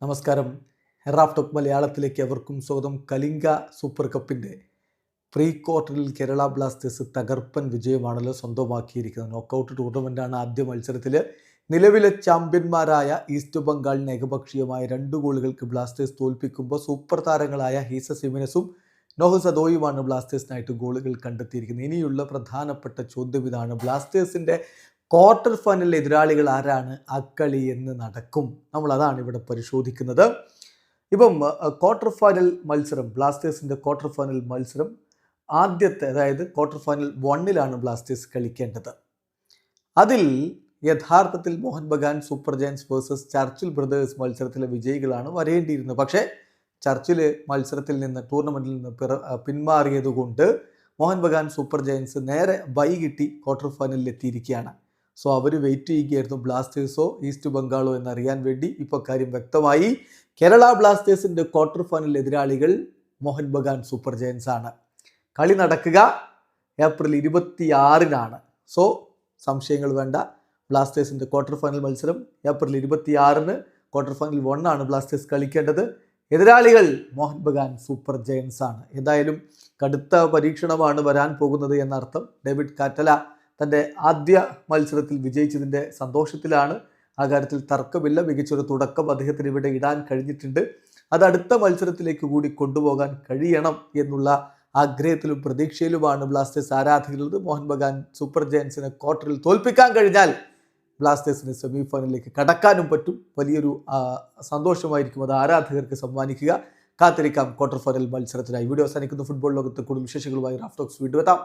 നമസ്കാരം. Raf talk മലയാളത്തിലേക്ക് എവർക്കും സ്വാഗതം. കലിംഗ സൂപ്പർ കപ്പിൻ്റെ പ്രീ ക്വാർട്ടറിൽ കേരള ബ്ലാസ്റ്റേഴ്സ് തകർപ്പൻ വിജയമാണല്ലോ സ്വന്തമാക്കിയിരിക്കുന്നത്. നോക്കൗട്ട് ടൂർണമെൻറ്റാണ്. ആദ്യ മത്സരത്തിൽ നിലവിലെ ചാമ്പ്യന്മാരായ ഈസ്റ്റ് ബംഗാളിന് ഏകപക്ഷീയമായ 2 ഗോളുകൾക്ക് ബ്ലാസ്റ്റേഴ്സ് തോൽപ്പിക്കുമ്പോൾ സൂപ്പർ താരങ്ങളായ ഹീസസ് ഹിമെനസും നോഹ് സദോയുമാണ് ബ്ലാസ്റ്റേഴ്സിനായിട്ട് ഗോളുകൾ കണ്ടെത്തിയിരിക്കുന്നത്. ഇനിയുള്ള പ്രധാനപ്പെട്ട ചോദ്യം ഇതാണ്: ബ്ലാസ്റ്റേഴ്സിൻ്റെ ക്വാർട്ടർ ഫൈനൽ എതിരാളികൾ ആരാണ്? അക്കളി എന്ന് നടക്കും. നമ്മൾ അതാണ് ഇവിടെ പരിശോധിക്കുന്നത്. ഇപ്പം ക്വാർട്ടർ ഫൈനൽ മത്സരം, ബ്ലാസ്റ്റേഴ്സിൻ്റെ ക്വാർട്ടർ ഫൈനൽ മത്സരം ആദ്യത്തെ, അതായത് ക്വാർട്ടർ ഫൈനൽ 1 ബ്ലാസ്റ്റേഴ്സ് കളിക്കേണ്ടത്. അതിൽ യഥാർത്ഥത്തിൽ Mohun Bagan super giants versus Churchill brothers മത്സരത്തിലെ വിജയികളാണ് വരേണ്ടിയിരുന്നത്. പക്ഷേ ചർച്ചിൽ മത്സരത്തിൽ നിന്ന്, ടൂർണമെൻറ്റിൽ നിന്ന് പിന്മാറിയതുകൊണ്ട് മോഹൻ ബഗാൻ സൂപ്പർ ജയൻസ് നേരെ വൈകിട്ടി ക്വാർട്ടർ ഫൈനലിൽ എത്തിയിരിക്കുകയാണ്. സോ അവർ വെയിറ്റ് ചെയ്യുകയായിരുന്നു ബ്ലാസ്റ്റേഴ്സോ ഈസ്റ്റ് ബംഗാളോ എന്നറിയാൻ വേണ്ടി. ഇപ്പോൾ കാര്യം വ്യക്തമായി. കേരള ബ്ലാസ്റ്റേഴ്സിൻ്റെ ക്വാർട്ടർ ഫൈനൽ എതിരാളികൾ മോഹൻ ബഗാൻ സൂപ്പർ ജയൻസ് ആണ്. കളി നടക്കുക ഏപ്രിൽ 26 സോ സംശയങ്ങൾ വേണ്ട. ബ്ലാസ്റ്റേഴ്സിൻ്റെ ക്വാർട്ടർ ഫൈനൽ മത്സരം ഏപ്രിൽ 26 ക്വാർട്ടർ ഫൈനൽ 1 ബ്ലാസ്റ്റേഴ്സ് കളിക്കേണ്ടത്. എതിരാളികൾ മോഹൻ ബഗാൻ സൂപ്പർ ജയൻസ് ആണ്. എന്തായാലും കടുത്ത പരീക്ഷണമാണ് വരാൻ പോകുന്നത് എന്നർത്ഥം. ഡേവിഡ് കാറ്റല തൻ്റെ ആദ്യ മത്സരത്തിൽ വിജയിച്ചതിൻ്റെ സന്തോഷത്തിലാണ്. ആ കാര്യത്തിൽ തർക്കമില്ല. മികച്ചൊരു തുടക്കം അദ്ദേഹത്തിന് ഇവിടെ ഇടാൻ കഴിഞ്ഞിട്ടുണ്ട്. അത് അടുത്ത മത്സരത്തിലേക്ക് കൂടി കൊണ്ടുപോകാൻ കഴിയണം എന്നുള്ള ആഗ്രഹത്തിലും പ്രതീക്ഷയിലുമാണ് ബ്ലാസ്റ്റേഴ്സ് ആരാധകരുള്ളത്. മോഹൻ ബഗാൻ സൂപ്പർ ജയൻസിനെ ക്വാർട്ടറിൽ തോൽപ്പിക്കാൻ കഴിഞ്ഞാൽ ബ്ലാസ്റ്റേഴ്സിന് സെമി ഫൈനലിലേക്ക് കടക്കാനും പറ്റും. വലിയൊരു സന്തോഷമായിരിക്കും അത് ആരാധകർക്ക് സമ്മാനിക്കുക. കാത്തിരിക്കാം ക്വാർട്ടർ ഫൈനൽ മത്സരത്തിനായി. വീഡിയോ അവസാനിക്കുന്ന ഫുട്ബോൾ ലോകത്ത് കൂടുതൽ വിശേഷങ്ങളുമായി റാഫ് ടോക്സ് വീണ്ടും എത്താം.